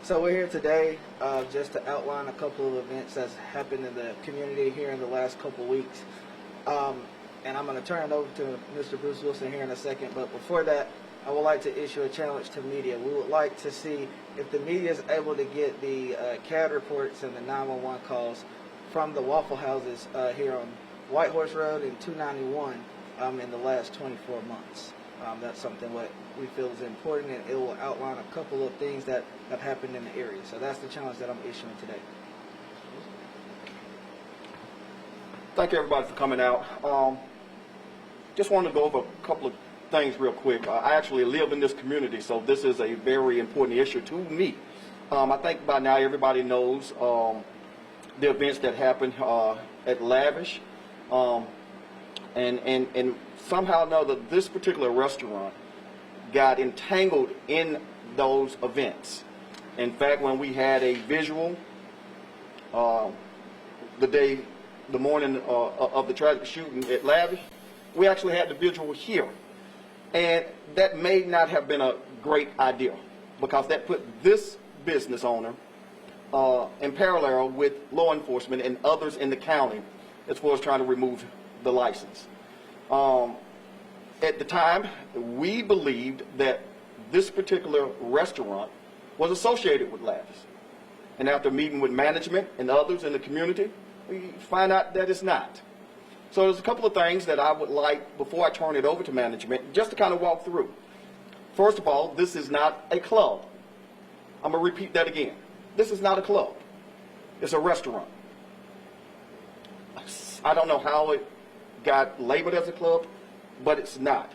So we're here today just to outline a couple of events that's happened in the community here in the last couple of weeks. And I'm going to turn it over to Mr. Bruce Wilson here in a second. But before that, I would like to issue a challenge to media. We would like to see if the media is able to get the CAD reports and the 911 calls from the Waffle Houses here on White Horse Road and 291 in the last 24 months. That's something what we feel is important, and it will outline a couple of things that have happened in the area. So that's the challenge that I'm issuing today. Thank you, everybody, for coming out. Just wanted to go over a couple of things real quick. I actually live in this community, so this is a very important issue to me. I think by now everybody knows the events that happened at Lavish, and somehow or another, this particular restaurant got entangled in those events. In fact, when we had a visual the morning of the tragic shooting at Lavish, we actually had the visual here. And that may not have been a great idea, because that put this business owner in parallel with law enforcement and others in the county as far as trying to remove the license. At the time, we believed that this particular restaurant was associated with Lavish. And after meeting with management and others in the community, we find out that it's not. So there's a couple of things that I would like, before I turn it over to management, just to kind of walk through. First of all, this is not a club. I'm going to repeat that again. This is not a club. It's a restaurant. I don't know how it got labeled as a club, but it's not.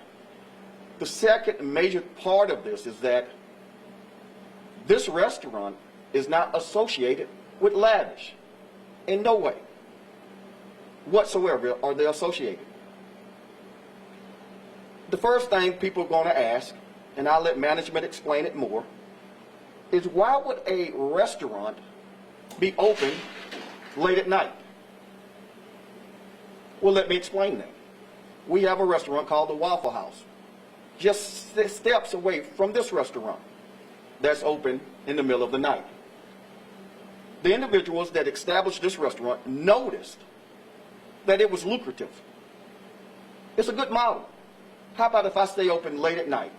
The second major part of this is that this restaurant is not associated with Lavish. In no way whatsoever are they associated. The first thing people are going to ask, and I'll let management explain it more, is why would a restaurant be open late at night? Well, let me explain that. We have a restaurant called the Waffle House, just steps away from this restaurant, that's open in the middle of the night. The individuals that established this restaurant noticed that it was lucrative. It's a good model. How about if I stay open late at night?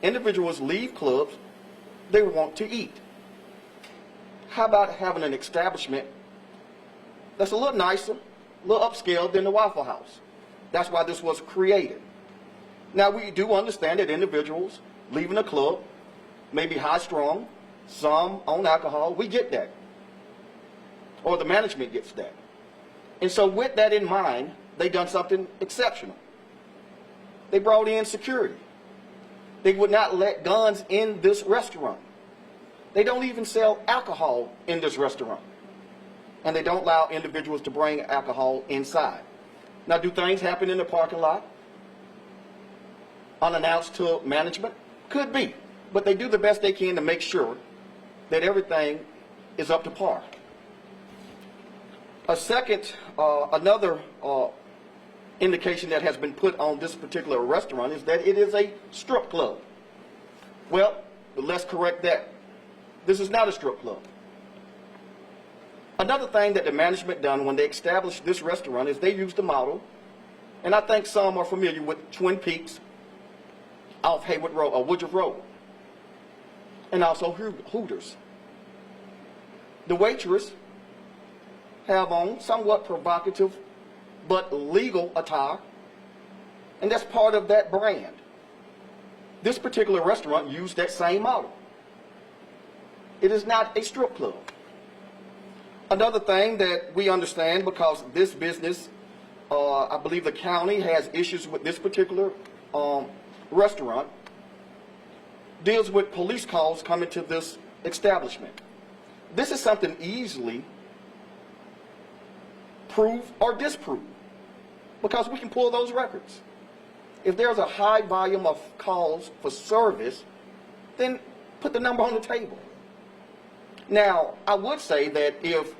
Individuals leave clubs, they want to eat. How about having an establishment that's a little nicer, a little upscale than the Waffle House? That's why this was created. Now, we do understand that individuals leaving a club may be high strung, some on alcohol. We get that. Or the management gets that. And so with that in mind, they done something exceptional. They brought in security. They would not let guns in this restaurant. They don't even sell alcohol in this restaurant. And they don't allow individuals to bring alcohol inside. Now, do things happen in the parking lot unannounced to management? Could be. But they do the best they can to make sure that everything is up to par. Another indication that has been put on this particular restaurant is that it is a strip club. Well, let's correct that. This is not a strip club. Another thing that the management done when they established this restaurant is they used the model, and I think some are familiar with Twin Peaks off Haywood Road or Woodruff Road, and also Hooters. The waitress have on somewhat provocative but legal attire, and that's part of that brand. This particular restaurant used that same model. It is not a strip club. Another thing that we understand, because this business, I believe the county has issues with this particular restaurant, deals with police calls coming to this establishment. This is something easily prove or disprove, because we can pull those records. If there's a high volume of calls for service, then put the number on the table. Now, I would say that if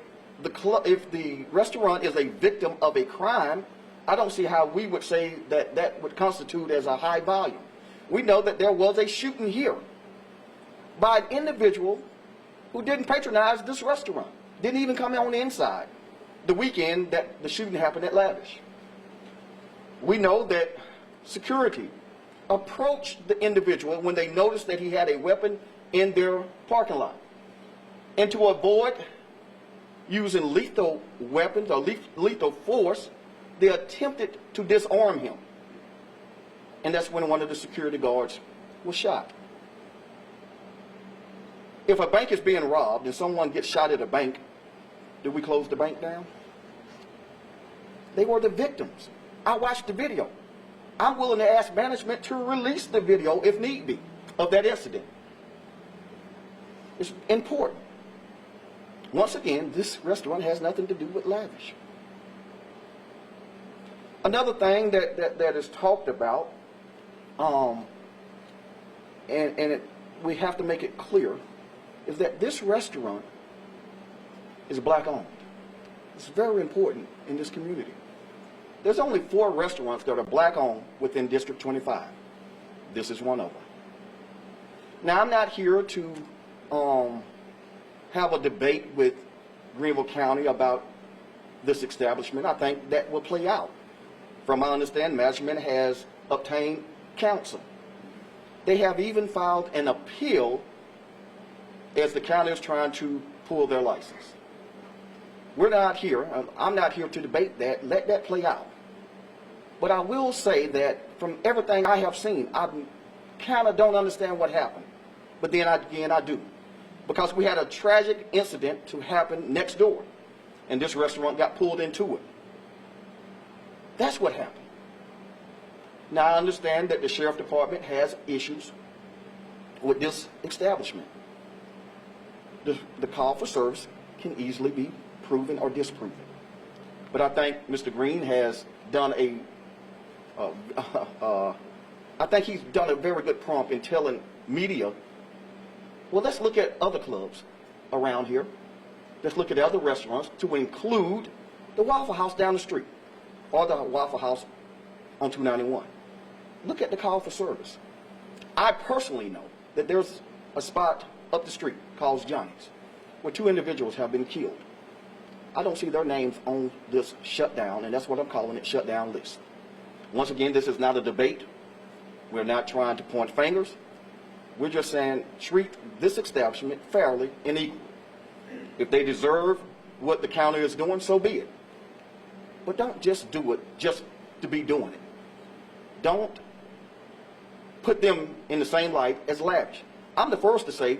the restaurant is a victim of a crime, I don't see how we would say that that would constitute as a high volume. We know that there was a shooting here by an individual who didn't patronize this restaurant, didn't even come on the inside the weekend that the shooting happened at Lavish. We know that security approached the individual when they noticed that he had a weapon in their parking lot. And to avoid using lethal weapons or lethal force, they attempted to disarm him. And that's when one of the security guards was shot. If a bank is being robbed and someone gets shot at a bank, do we close the bank down? They were the victims. I watched the video. I'm willing to ask management to release the video if need be of that incident. It's important. Once again, this restaurant has nothing to do with Lavish. Another thing that is talked about, we have to make it clear, is that this restaurant is black owned. It's very important in this community. There's only 4 restaurants that are black owned within District 25. This is one of them. Now, I'm not here to have a debate with Greenville County about this establishment. I think that will play out. From my understanding, management has obtained counsel. They have even filed an appeal as the county is trying to pull their license. We're not here, I'm not here to debate that. Let that play out. But I will say that from everything I have seen, I kind of don't understand what happened. But then again, I do. Because we had a tragic incident to happen next door, and this restaurant got pulled into it. That's what happened. Now, I understand that the sheriff department has issues with this establishment. The call for service can easily be proven or disproven. But I think Mr. Green has done I think he's done a very good prompt in telling media, well, let's look at other clubs around here. Let's look at other restaurants to include the Waffle House down the street or the Waffle House on 291. Look at the call for service. I personally know that there's a spot up the street called Johnny's where 2 individuals have been killed. I don't see their names on this shutdown, and that's what I'm calling it, shutdown list. Once again, this is not a debate. We're not trying to point fingers. We're just saying treat this establishment fairly and equally. If they deserve what the county is doing, so be it. But don't just do it just to be doing it. Don't put them in the same light as Lavish. I'm the first to say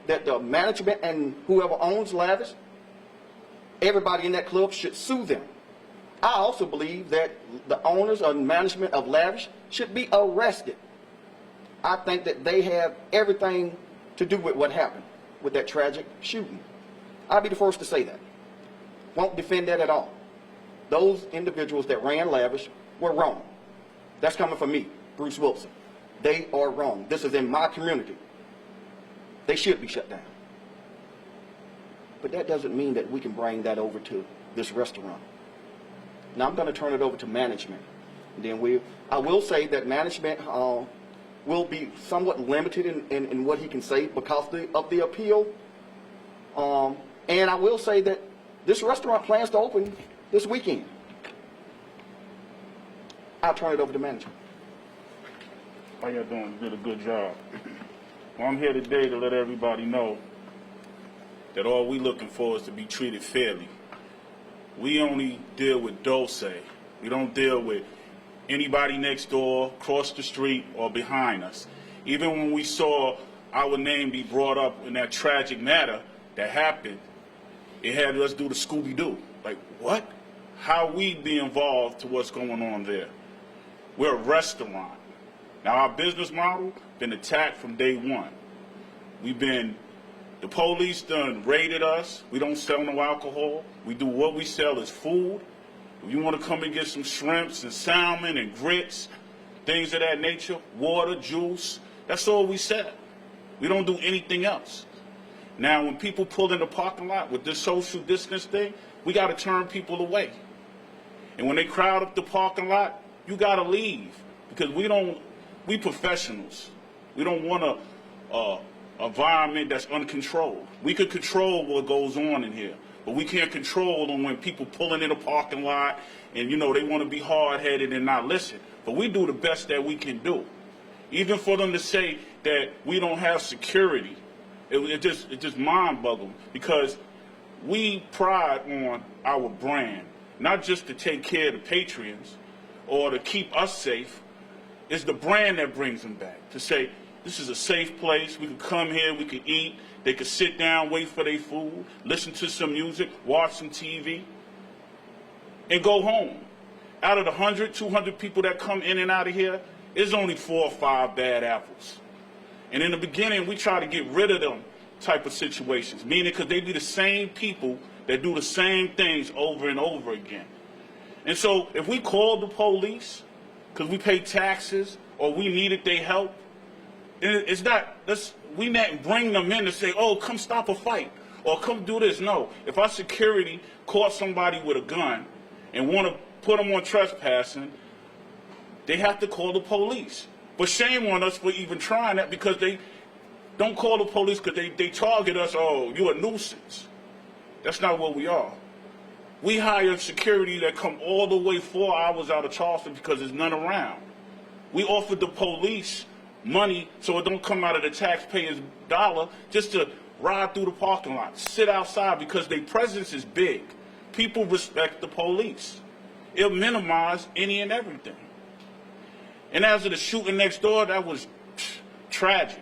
that the management and whoever owns Lavish, everybody in that club should sue them. I also believe that the owners or management of Lavish should be arrested. I think that they have everything to do with what happened with that tragic shooting. I'll be the first to say that. Won't defend that at all. Those individuals that ran Lavish were wrong. That's coming from me, Bruce Wilson. They are wrong. This is in my community. They should be shut down. But that doesn't mean that we can bring that over to this restaurant. Now I'm going to turn it over to management. And then I will say that management will be somewhat limited in what he can say because of the appeal. And I will say that this restaurant plans to open this weekend. I'll turn it over to management. How y'all doing? You did a good job. Well, I'm here today to let everybody know that all we looking for is to be treated fairly. We only deal with Dolce. We don't deal with anybody next door, across the street, or behind us. Even when we saw our name be brought up in that tragic matter that happened, it had us do the Scooby-Doo. Like, what? How we be involved to what's going on there? We're a restaurant. Now, our business model been attacked from day one. The police done raided us. We don't sell no alcohol. What we sell is food. If you want to come and get some shrimps and salmon and grits, things of that nature, water, juice, that's all we sell. We don't do anything else. Now, when people pull in the parking lot with this social distance thing, we got to turn people away. And when they crowd up the parking lot, you got to leave because we professionals. We don't want to environment that's uncontrolled. We could control what goes on in here, but we can't control them when people pulling in a parking lot and, you know, they want to be hard-headed and not listen. But we do the best that we can do. Even for them to say that we don't have security, it just mind-boggles, because we pride on our brand, not just to take care of the patrons or to keep us safe. It's the brand that brings them back, to say, this is a safe place. We can come here, we can eat. They can sit down, wait for their food, listen to some music, watch some TV, and go home. Out of the 100, 200 people that come in and out of here, there's only 4 or 5 bad apples. And in the beginning, we try to get rid of them type of situations, meaning because they be the same people that do the same things over and over again. And so if we called the police because we pay taxes or we needed their help, it's not, we not bring them in to say, oh, come stop a fight or come do this. No, if our security caught somebody with a gun and want to put them on trespassing, they have to call the police. But shame on us for even trying that, because they don't call the police because they target us, oh, you're a nuisance. That's not what we are. We hire security that come all the way 4 hours out of Charleston because there's none around. We offered the police money so it don't come out of the taxpayer's dollar just to ride through the parking lot, sit outside, because their presence is big. People respect the police. It'll minimize any and everything. And as of the shooting next door, that was tragic.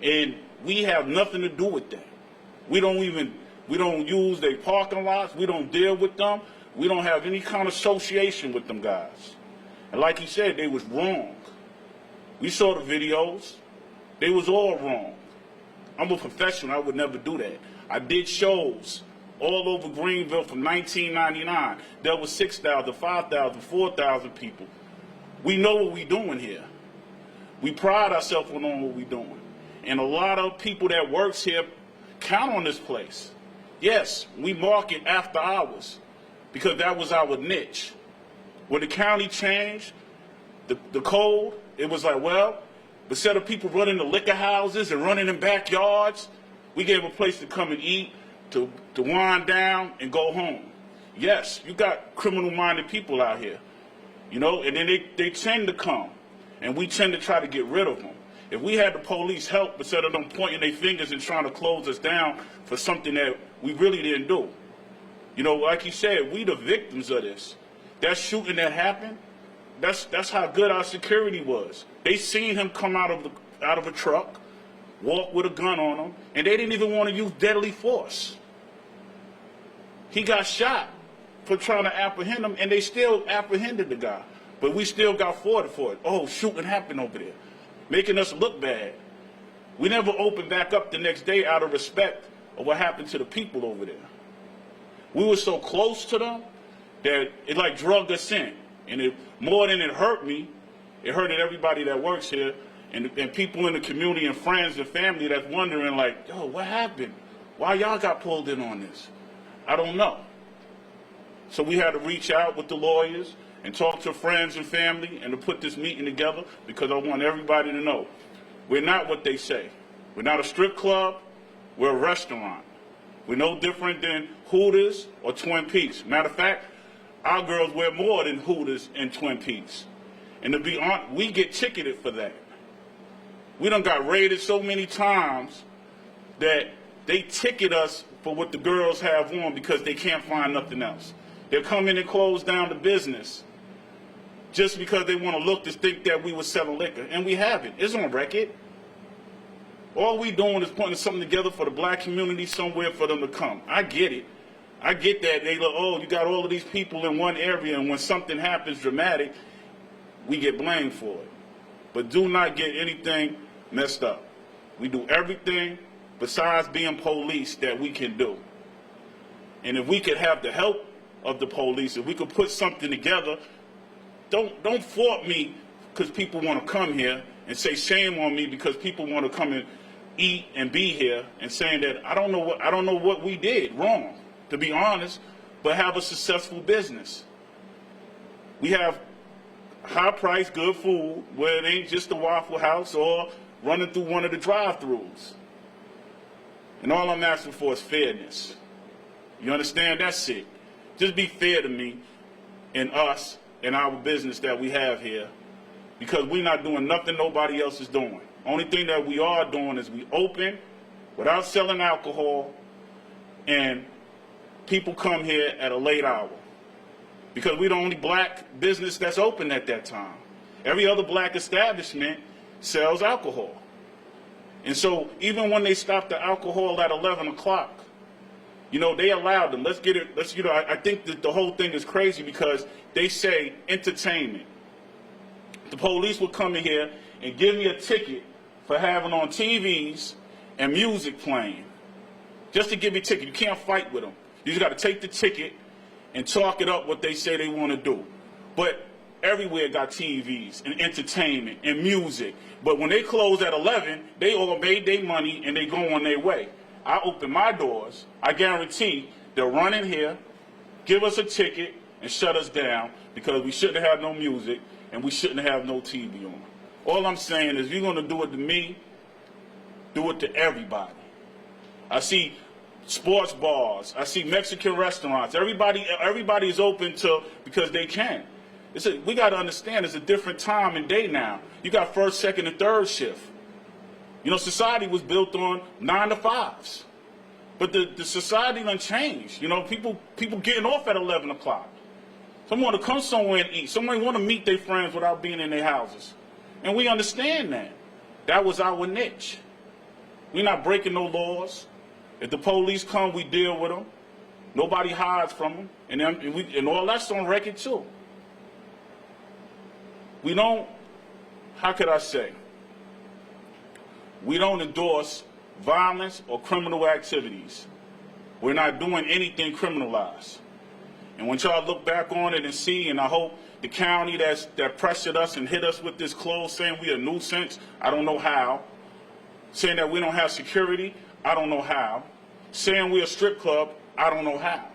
And we have nothing to do with that. We don't use their parking lots. We don't deal with them. We don't have any kind of association with them guys. And like he said, they was wrong. We saw the videos. They was all wrong. I'm a professional. I would never do that. I did shows all over Greenville from 1999. There was 6,000, 5,000, 4,000 people. We know what we're doing here. We pride ourselves on knowing what we're doing. And a lot of people that works here count on this place. Yes, we market after hours because that was our niche. When the county changed the code, it was like, well, instead of people running to liquor houses and running in backyards, we gave a place to come and eat, to wind down and go home. Yes, you got criminal-minded people out here, you know, and then they tend to come, and we tend to try to get rid of them. If we had the police help instead of them pointing their fingers and trying to close us down for something that we really didn't do. You know, like you said, we the victims of this. That shooting that happened, that's how good our security was. They seen him come out of a truck, walk with a gun on him, and they didn't even want to use deadly force. He got shot for trying to apprehend him, and they still apprehended the guy. But we still got for it. Oh, shooting happened over there, making us look bad. We never opened back up the next day out of respect of what happened to the people over there. We were so close to them that it like drugged us in. And it, more than it hurt me, it hurted everybody that works here and people in the community and friends and family that's wondering like, yo, what happened? Why y'all got pulled in on this? I don't know. So we had to reach out with the lawyers and talk to friends and family and to put this meeting together because I want everybody to know we're not what they say. We're not a strip club. We're a restaurant. We're no different than Hooters or Twin Peaks. Matter of fact, our girls wear more than Hooters and Twin Peaks. And to be honest, we get ticketed for that. We done got raided so many times that they ticket us for what the girls have on because they can't find nothing else. They'll come in and close down the business just because they want to look to think that we were selling liquor. And we haven't. It's on record. All we doing is putting something together for the black community somewhere for them to come. I get it. I get that. They look, oh, you got all of these people in one area, and when something happens dramatic, we get blamed for it. But do not get anything messed up. We do everything besides being police that we can do. And if we could have the help of the police, if we could put something together, don't fault me because people want to come here and say shame on me because people want to come and eat and be here and saying that I don't know what we did wrong, to be honest, but have a successful business. We have high price, good food where it ain't just a Waffle House or running through one of the drive-thrus. And all I'm asking for is fairness. You understand? That's it. Just be fair to me and us and our business that we have here, because we're not doing nothing nobody else is doing. Only thing that we are doing is we open without selling alcohol, and people come here at a late hour, because we're the only black business that's open at that time. Every other black establishment sells alcohol. And so even when they stopped the alcohol at 11 o'clock, you know, they allowed them. I think that the whole thing is crazy because they say entertainment. The police would come in here and give me a ticket for having on TVs and music playing. Just to give you a ticket. You can't fight with them. You just got to take the ticket and talk it up what they say they want to do. But everywhere got TVs and entertainment and music. But when they close at 11, they all made their money and they go on their way. I open my doors, I guarantee they'll run in here, give us a ticket, and shut us down because we shouldn't have no music and we shouldn't have no TV on. All I'm saying is, if you're going to do it to me, do it to everybody. I see sports bars, I see Mexican restaurants. Everybody is open to because they can. We got to understand it's a different time and day now. You got first, second, and third shift. You know, society was built on 9 to 5s. But the society done changed. You know, people getting off at 11 o'clock. Someone want to come somewhere and eat. Someone want to meet their friends without being in their houses. And we understand that. That was our niche. We're not breaking no laws. If the police come, we deal with them. Nobody hides from them. And all that's on record, too. We don't, how could I say? We don't endorse violence or criminal activities. We're not doing anything criminalized. And when y'all look back on it and see, and I hope the county that pressured us and hit us with this close saying we a nuisance, I don't know how. Saying that we don't have security, I don't know how. Saying we're a strip club, I don't know how.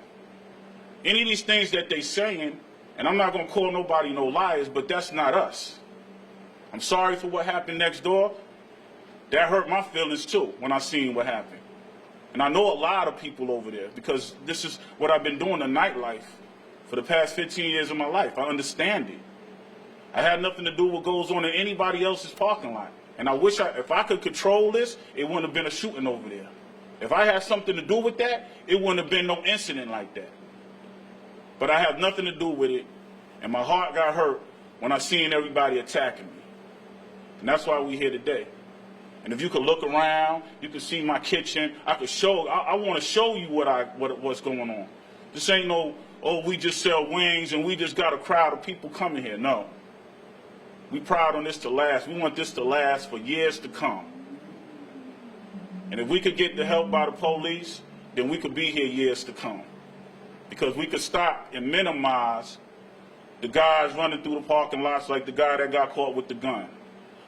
Any of these things that they saying, and I'm not going to call nobody no liars, but that's not us. I'm sorry for what happened next door. That hurt my feelings too when I seen what happened. And I know a lot of people over there because this is what I've been doing in nightlife for the past 15 years of my life. I understand it. I had nothing to do with what goes on in anybody else's parking lot. And I wish if I could control this, it wouldn't have been a shooting over there. If I had something to do with that, it wouldn't have been no incident like that. But I have nothing to do with it, and my heart got hurt when I seen everybody attacking me. And that's why we're here today. And if you could look around, you can see my kitchen. I want to show you what's going on. This ain't no, oh, we just sell wings and we just got a crowd of people coming here. No. We proud on this to last. We want this to last for years to come. And if we could get the help by the police, then we could be here years to come. Because we could stop and minimize the guys running through the parking lots like the guy that got caught with the gun.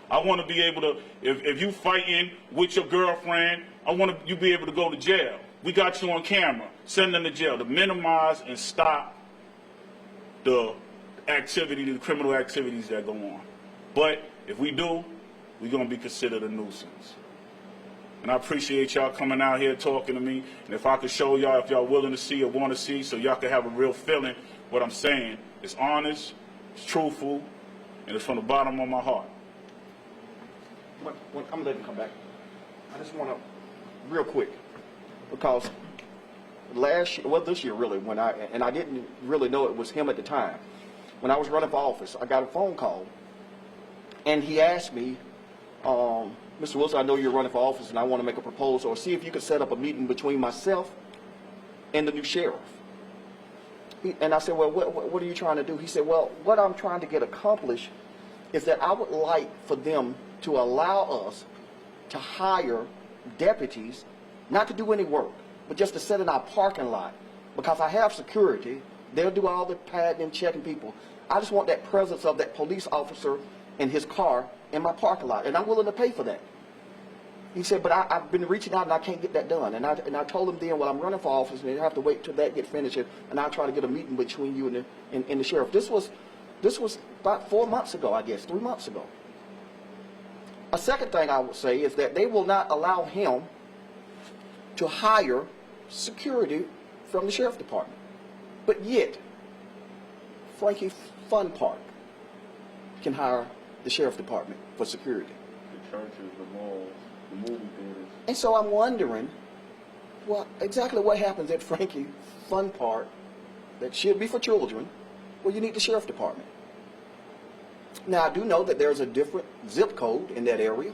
I want to be able to, if you fighting with your girlfriend, I want you to be able to go to jail. We got you on camera. Send them to jail to minimize and stop the criminal activities that go on. But if we do, we're going to be considered a nuisance. And I appreciate y'all coming out here talking to me. And if I could show y'all, if y'all willing to see or want to see, so y'all can have a real feeling, what I'm saying is honest, it's truthful, and it's from the bottom of my heart. I'm going to let him come back. I just want to, real quick, because this year really, and I didn't really know it was him at the time. When I was running for office, I got a phone call, and he asked me, Mr. Wilson, I know you're running for office, and I want to make a proposal, or see if you could set up a meeting between myself and the new sheriff. And I said, well, what are you trying to do? He said, well, what I'm trying to get accomplished is that I would like for them to allow us to hire deputies, not to do any work, but just to sit in our parking lot. Because I have security, they'll do all the padding and checking people. I just want that presence of that police officer in his car in my parking lot, and I'm willing to pay for that. He said, but I've been reaching out and I can't get that done. And I told him then, well, I'm running for office and you have to wait till that gets finished, and I'll try to get a meeting between you and the sheriff. This was about 4 months ago, I guess, 3 months ago. A second thing I would say is that they will not allow him to hire security from the sheriff department. But yet, Frankie Fun Park can hire the sheriff department for security. The churches, the malls, the movie theaters. And so I'm wondering, well, exactly what happens at Frankie Fun Park that should be for children, where you need the sheriff department. Now, I do know that there's a different zip code in that area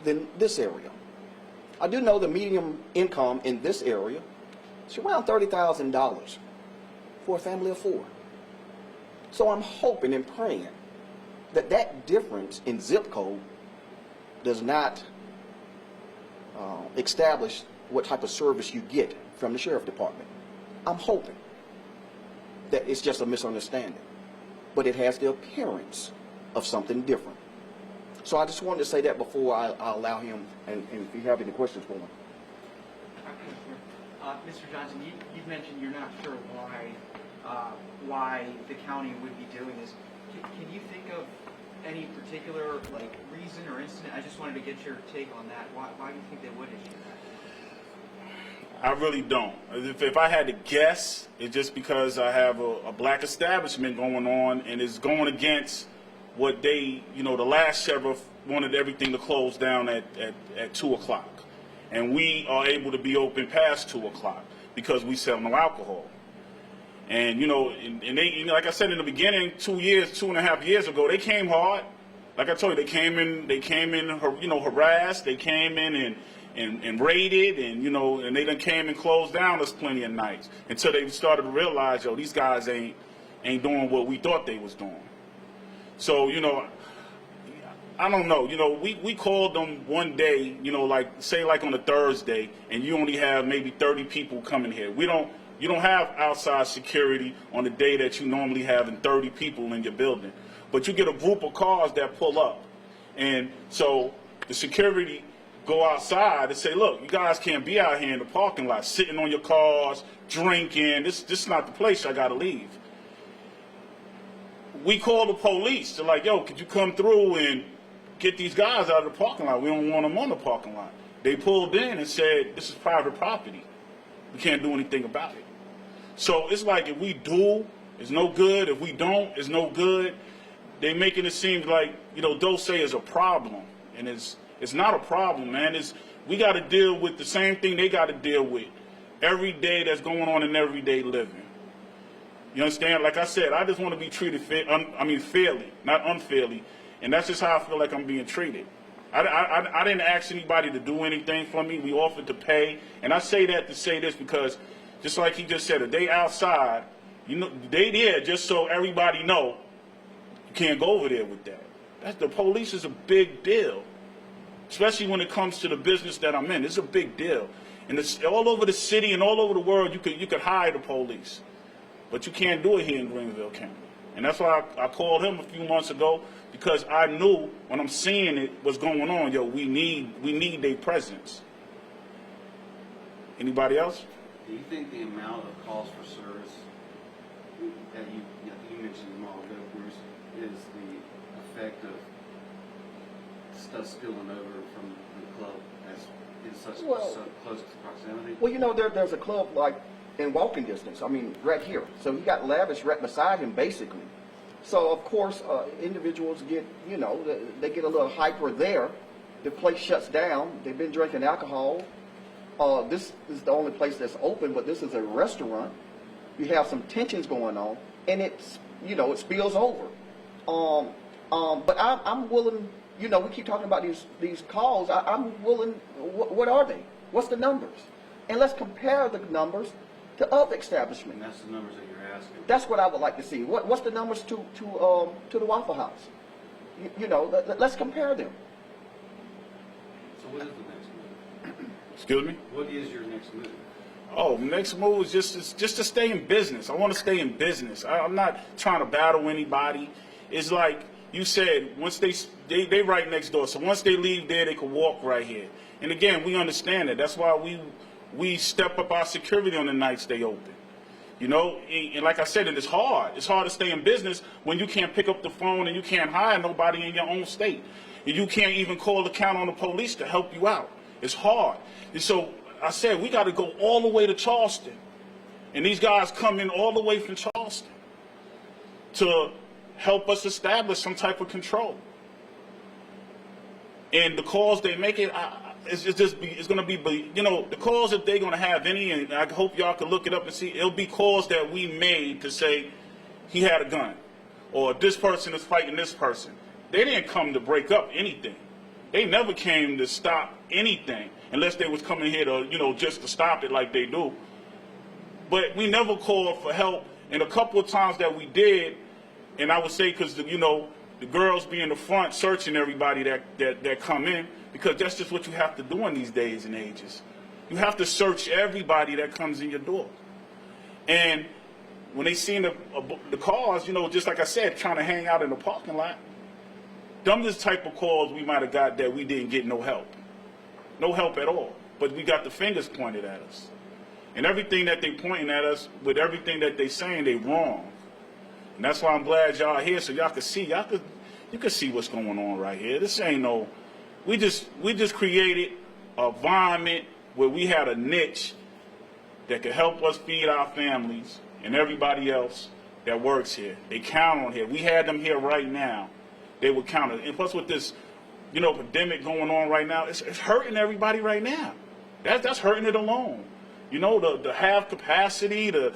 than this area. I do know the median income in this area is around $30,000 for a family of 4. So I'm hoping and praying that that difference in zip code does not establish what type of service you get from the sheriff department. I'm hoping that it's just a misunderstanding, but it has the appearance of something different. So I just wanted to say that before I allow him, and if you have any questions for him. Mr. Johnson, you've mentioned you're not sure why the county would be doing this. Can you think of any particular reason or incident? I just wanted to get your take on that. Why do you think they would issue that? I really don't. If I had to guess, it's just because I have a black establishment going on, and it's going against what they, the last sheriff wanted everything to close down at 2 o'clock. And we are able to be open past 2 o'clock because we sell no alcohol. And, and they, like I said in the beginning, 2.5 years ago, they came hard. Like I told you, they came in, harassed. They came in and raided, and they done came and closed down us plenty of nights until they started to realize, these guys ain't doing what we thought they was doing. So, I don't know. We called them one day, say on a Thursday, and you only have maybe 30 people coming here. You don't have outside security on the day that you normally have 30 people in your building. But you get a group of cars that pull up. And so the security go outside and say, look, you guys can't be out here in the parking lot sitting on your cars, drinking. This is not the place. I got to leave. We call the police. They're like, yo, could you come through and get these guys out of the parking lot? We don't want them on the parking lot. They pulled in and said, this is private property. We can't do anything about it. So it's like if we do, it's no good. If we don't, it's no good. They making it seem like, Dolce is a problem. And it's not a problem, man. We got to deal with the same thing they got to deal with every day that's going on in everyday living. You understand? Like I said, I just want to be treated fairly, not unfairly. And that's just how I feel like I'm being treated. I didn't ask anybody to do anything for me. We offered to pay. And I say that to say this because, just like he just said, if they outside, they there just so everybody know you can't go over there with that. The police is a big deal, especially when it comes to the business that I'm in. It's a big deal. And it's all over the city and all over the world, you could hire the police. But you can't do it here in Greenville County. And that's why I called him a few months ago, because I knew when I'm seeing it what's going on, we need their presence. Anybody else? Do you think the amount of calls for service that you mentioned a while ago, Bruce, is the effect of stuff spilling over from the club as in such close proximity? Well, there's a club in walking distance. Right here. So he got Lavish right beside him, basically. So of course, individuals get, they get a little hyper there. The place shuts down. They've been drinking alcohol. This is the only place that's open, but this is a restaurant. You have some tensions going on, and it spills over. But I'm willing. We keep talking about these calls. I'm willing. What are they? What's the numbers? And let's compare the numbers to other establishments. And that's the numbers that you're asking. That's what I would like to see. What's the numbers to the Waffle House? Let's compare them. So what is the next move? Excuse me? What is your next move? Oh, next move is just to stay in business. I want to stay in business. I'm not trying to battle anybody. It's like you said, once they right next door. So once they leave there, they can walk right here. And again, we understand that. That's why we step up our security on the nights they open. And like I said, it's hard. It's hard to stay in business when you can't pick up the phone and you can't hire nobody in your own state. You can't even call the count on the police to help you out. It's hard. And so I said, we got to go all the way to Charleston. And these guys come in all the way from Charleston to help us establish some type of control. And the calls they make it's going to be, you know, the calls that they're going to have any, and I hope y'all can look it up and see, it'll be calls that we made to say he had a gun or this person is fighting this person. They didn't come to break up anything. They never came to stop anything unless they was coming here to, you know, just to stop it like they do. But we never called for help. And a couple of times that we did, and I would say because, you know, the girls be in the front searching everybody that come in, because that's just what you have to do in these days and ages. You have to search everybody that comes in your door. And when they seen the cars, you know, just like I said, trying to hang out in the parking lot, them the type of calls we might have got that we didn't get no help. No help at all. But we got the fingers pointed at us. And everything that they pointing at us, with everything that they saying, they wrong. And that's why I'm glad y'all here, so y'all can see, you can see what's going on right here. This ain't no, we just created an environment where we had a niche that could help us feed our families and everybody else that works here. They count on here. We had them here right now. They would count it. And plus with this, you know, pandemic going on right now, it's hurting everybody right now. That's hurting it alone. You know, the half capacity, the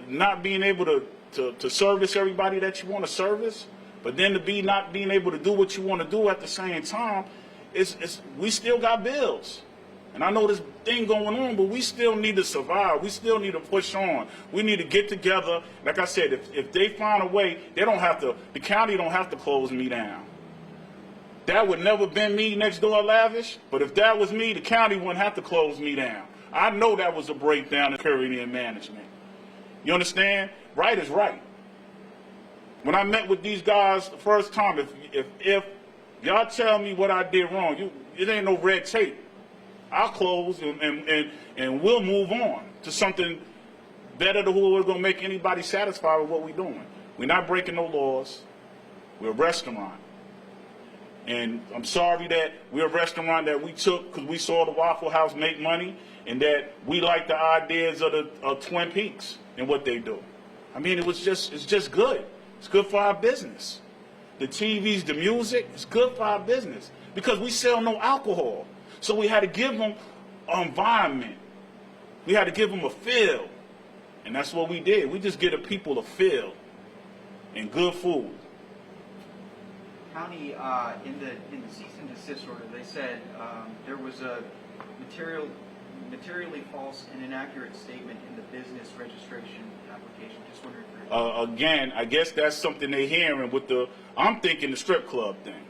not being able to service everybody that you want to service, but then to be not being able to do what you want to do at the same time, we still got bills. And I know this thing going on, but we still need to survive. We still need to push on. We need to get together. Like I said, if they find a way, the county don't have to close me down. That would never been me next door lavish, but if that was me, the county wouldn't have to close me down. I know that was a breakdown in security and management. You understand? Right is right. When I met with these guys the first time, if y'all tell me what I did wrong, it ain't no red tape. I'll close and we'll move on to something better to who we're going to make anybody satisfied with what we're doing. We're not breaking no laws. We're a restaurant. And I'm sorry that we're a restaurant that we took because we saw the Waffle House make money and that we like the ideas of Twin Peaks and what they do. I mean, it's just good. It's good for our business. The TVs, the music, it's good for our business because we sell no alcohol. So we had to give them an environment. We had to give them a feel. And that's what we did. We just give the people a feel and good food. County, in the cease and desist order, they said there was a materially false and inaccurate statement in the business registration application. Just wondering if again, I guess that's something they're hearing with I'm thinking the strip club thing.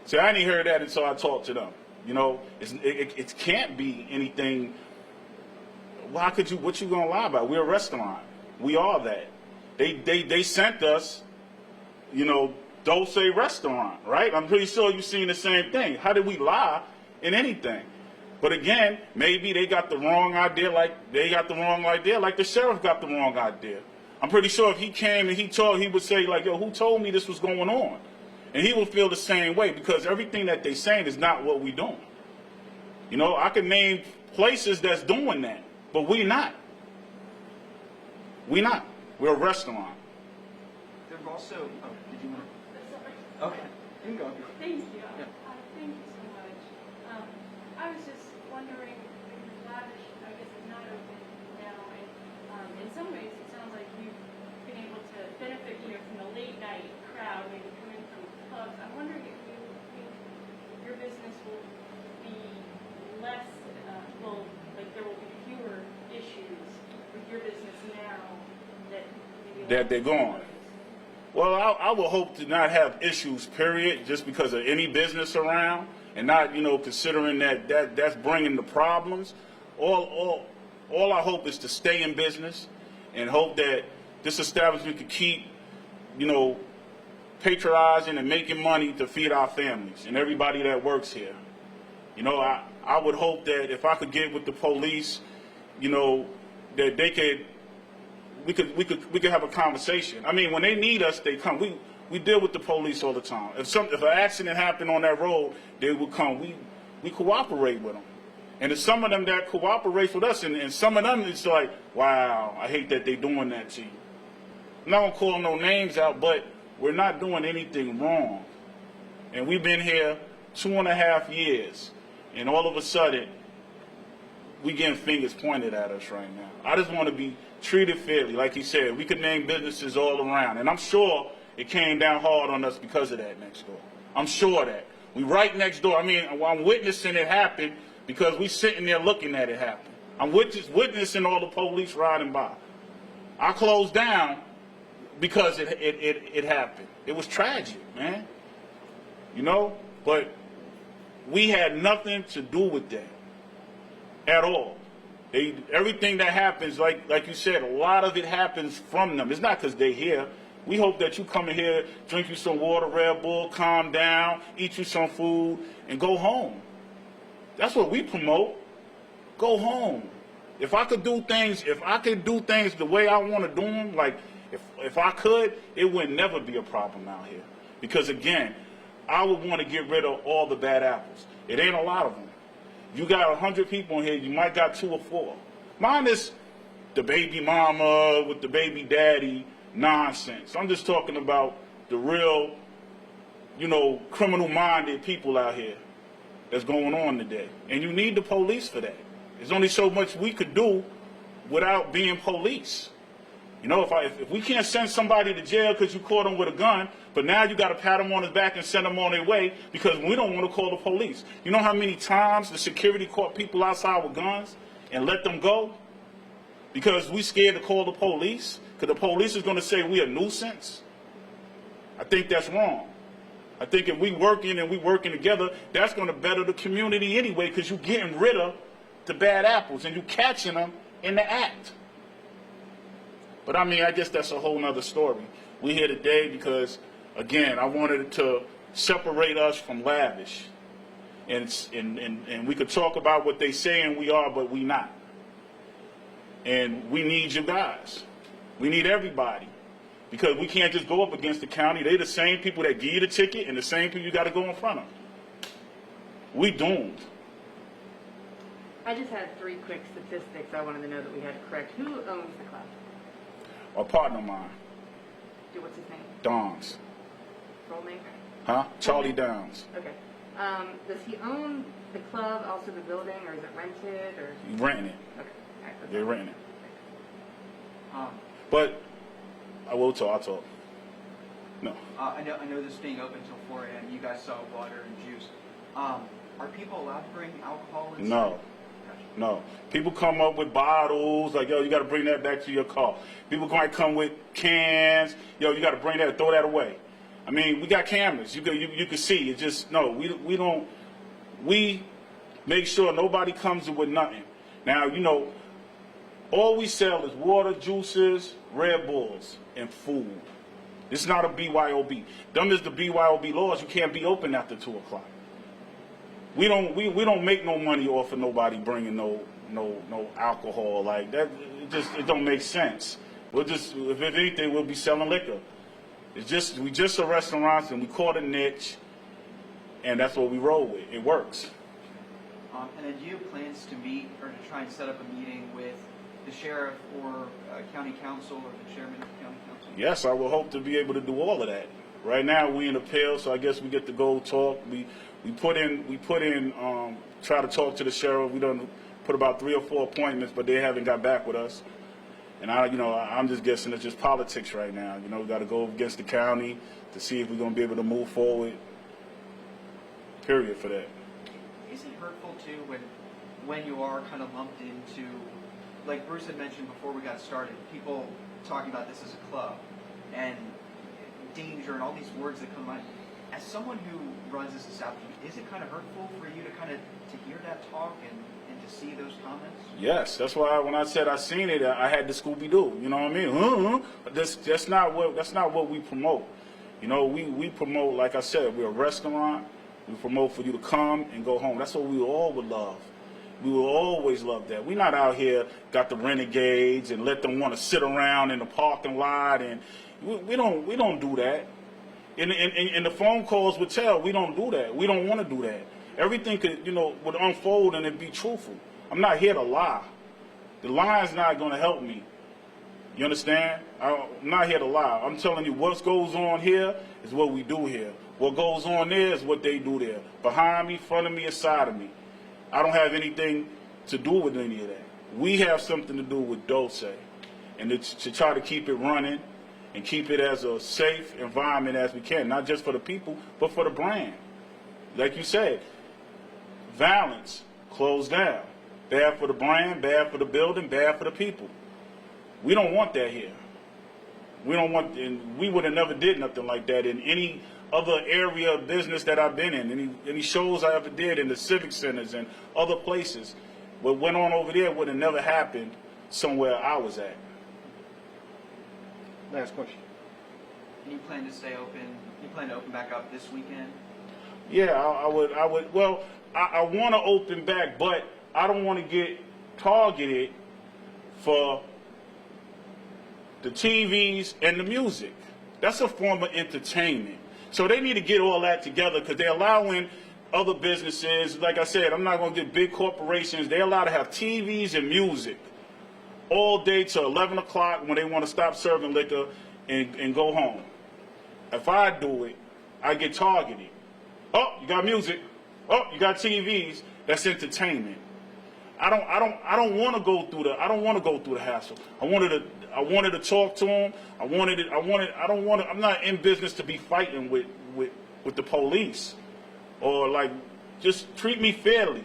See, I didn't hear that until I talked to them. You know, it can't be anything. Why could you? What you gonna lie about? We're a restaurant. We are that. They sent us, you know, Dolce restaurant, right? I'm pretty sure you've seen the same thing. How did we lie in anything? But again, maybe they got the wrong idea, like the sheriff got the wrong idea. I'm pretty sure if he came and he would say like, yo, who told me this was going on? And he would feel the same way because everything that they're saying is not what we're doing. You know, I could name places that's doing that, but we're not. We're not. We're a restaurant. there's also. Oh, did you want to? Okay, you can go. Thank you. Yeah. Thank you so much. I was just wondering, because Lavish, I guess, is not open now, and in some ways, it sounds like you've been able to benefit, from the late night crowd, maybe coming from clubs. I'm wondering if you think your business will be less, there will be fewer issues with your business now that They're gone. Well, I would hope to not have issues, period, just because of any business around, and not, considering that's bringing the problems. All I hope is to stay in business, and hope that this establishment could keep, patronizing and making money to feed our families and everybody that works here. I would hope that if I could get with the police, that we could have a conversation. I mean, when they need us, they come. We deal with the police all the time. If an accident happened on that road, they would come. We cooperate with them. And there's some of them that cooperate with us, and some of them it's like, wow, I hate that they doing that to you. I'm not gonna call no names out, but we're not doing anything wrong. And we've been here 2.5 years, and all of a sudden, we getting fingers pointed at us right now. I just want to be treated fairly. Like he said, we could name businesses all around, and I'm sure it came down hard on us because of that next door. I'm sure of that. We right next door. I mean, I'm witnessing it happen because we sitting there looking at it happen. I'm witnessing all the police riding by. I closed down because it happened. It was tragic, man. You know? But we had nothing to do with that at all. Everything that happens, like you said, a lot of it happens from them. It's not because they're here. We hope that you come in here, drink you some water, Red Bull, calm down, eat you some food, and go home. That's what we promote. Go home. If I could do things the way I want to do them, like if I could, it would never be a problem out here. Because again, I would want to get rid of all the bad apples. It ain't a lot of them. You got 100 people in here, you might got 2 or 4. Mine is the baby mama with the baby daddy nonsense. I'm just talking about the real, criminal-minded people out here that's going on today. And you need the police for that. There's only so much we could do without being police. If we can't send somebody to jail because you caught them with a gun, but now you got to pat them on his back and send them on their way because we don't want to call the police. You know how many times the security caught people outside with guns and let them go? Because we scared to call the police? Because the police is going to say we a nuisance? I think that's wrong. I think if we working together, that's going to better the community anyway because you're getting rid of the bad apples and you catching them in the act. But I guess that's a whole nother story. We're here today because, again, I wanted to separate us from lavish. And we could talk about what they saying we are, but we not. And we need you guys. We need everybody. Because we can't just go up against the county. They're the same people that give you the ticket and the same people you got to go in front of. We doomed. I just had 3 quick statistics I wanted to know that we had correct. Who owns the club? A partner of mine, What's his name? Downs. Full name? Huh? Charlie Downs. Okay. Does he own the club, also the building, or is it rented? Or He's renting it. okay. All right, They're renting it. Um, But I will talk. I'll talk. No. I know this being open until 4 a.m. You guys saw water and juice. Are people allowed to bring alcohol inside? No. No. People come up with bottles, like, yo, you got to bring that back to your car. People might come with cans. Yo, you got to bring that, throw that away. I mean, we got cameras. You can see. It's just, no, we don't. We make sure nobody comes in with nothing. Now, all we sell is water, juices, Red Bulls, and food. It's not a BYOB. Them is the BYOB laws. You can't be open after 2 o'clock. We don't make no money off of nobody bringing no alcohol like that. It don't make sense. If anything, we'll be selling liquor. We just a restaurant and we caught a niche, and that's what we roll with. It works. And then do you have plans to meet or to try and set up a meeting with the sheriff or county council or the chairman of the county council? Yes, I will hope to be able to do all of that. Right now we in appeal, so I guess we get to go talk. We put in try to talk to the sheriff. We done put about 3 or 4 appointments, but they haven't got back with us. And I'm just guessing it's just politics right now. We got to go against the county to see if we're going to be able to move forward. Period for that. Is it hurtful too when you are kind of lumped into, like Bruce had mentioned before we got started, people talking about this as a club and danger and all these words that come out. As someone who runs this establishment, is it kind of hurtful for you to hear that talk and to see those comments? Yes, that's why when I said I seen it, I had the Scooby-Doo. You know what I mean? That's not what we promote. We promote, like I said, we're a restaurant. We promote for you to come and go home. That's what we all would love. We will always love that. We're not out here got the renegades and let them want to sit around in the parking lot, and we don't do that. And the phone calls would tell, we don't do that. We don't want to do that. Everything could, would unfold and it'd be truthful. I'm not here to lie. The lie's not going to help me. You understand? I'm not here to lie. I'm telling you what goes on here is what we do here. What goes on there is what they do there. Behind me, front of me, and side of me. I don't have anything to do with any of that. We have something to do with Dolce. And to try to keep it running and keep it as a safe environment as we can. Not just for the people, but for the brand. Like you said, violence, closed down. Bad for the brand, bad for the building, bad for the people. We don't want that here. We don't want, and we would have never did nothing like that in any other area of business that I've been in. Any shows I ever did in the civic centers and other places. What went on over there would have never happened somewhere I was at. Last question. And you plan to stay open? You plan to open back up this weekend? Yeah, I would. Well, I want to open back, but I don't want to get targeted for the TVs and the music. That's a form of entertainment. So they need to get all that together because they're allowing other businesses, like I said, I'm not going to get big corporations. They're allowed to have TVs and music all day till 11 o'clock when they want to stop serving liquor and go home. If I do it, I get targeted. Oh, you got music. Oh, you got TVs. That's entertainment. I don't want to go through the hassle. I wanted to talk to them. I'm not in business to be fighting with the police, or like, just treat me fairly.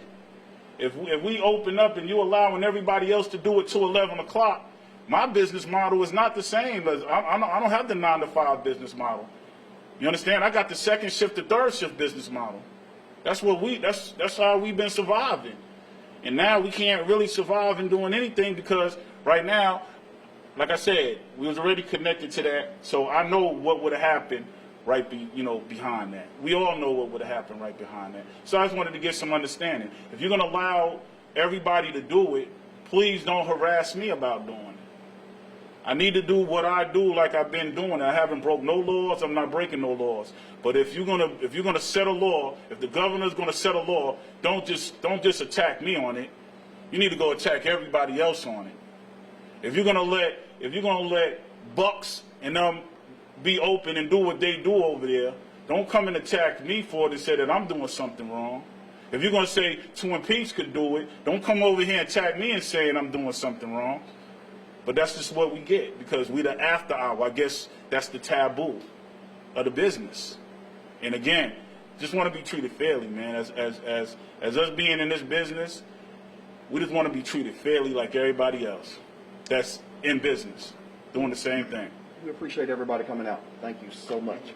If we open up and you allowing everybody else to do it till 11 o'clock, my business model is not the same. As I don't have the 9-to-5 business model. You understand? I got the second shift to third shift business model. That's how we've been surviving. And now we can't really survive in doing anything because right now, like I said, we was already connected to that. So I know what would have happened behind that. We all know what would have happened right behind that. So I just wanted to get some understanding. If you're going to allow everybody to do it, please don't harass me about doing it. I need to do what I do like I've been doing. I haven't broke no laws. I'm not breaking no laws. But if you're gonna set a law, if the governor's gonna set a law, don't just attack me on it. You need to go attack everybody else on it. If you're gonna let Bucks and them be open and do what they do over there, don't come and attack me for it and say that I'm doing something wrong. If you're gonna say Twin Peaks could do it, don't come over here and attack me and saying I'm doing something wrong. But that's just what we get because we the after hour. I guess that's the taboo of the business. And again, just want to be treated fairly, man. As us being in this business, we just want to be treated fairly like everybody else that's in business, doing the same thing. We appreciate everybody coming out. Thank you so much.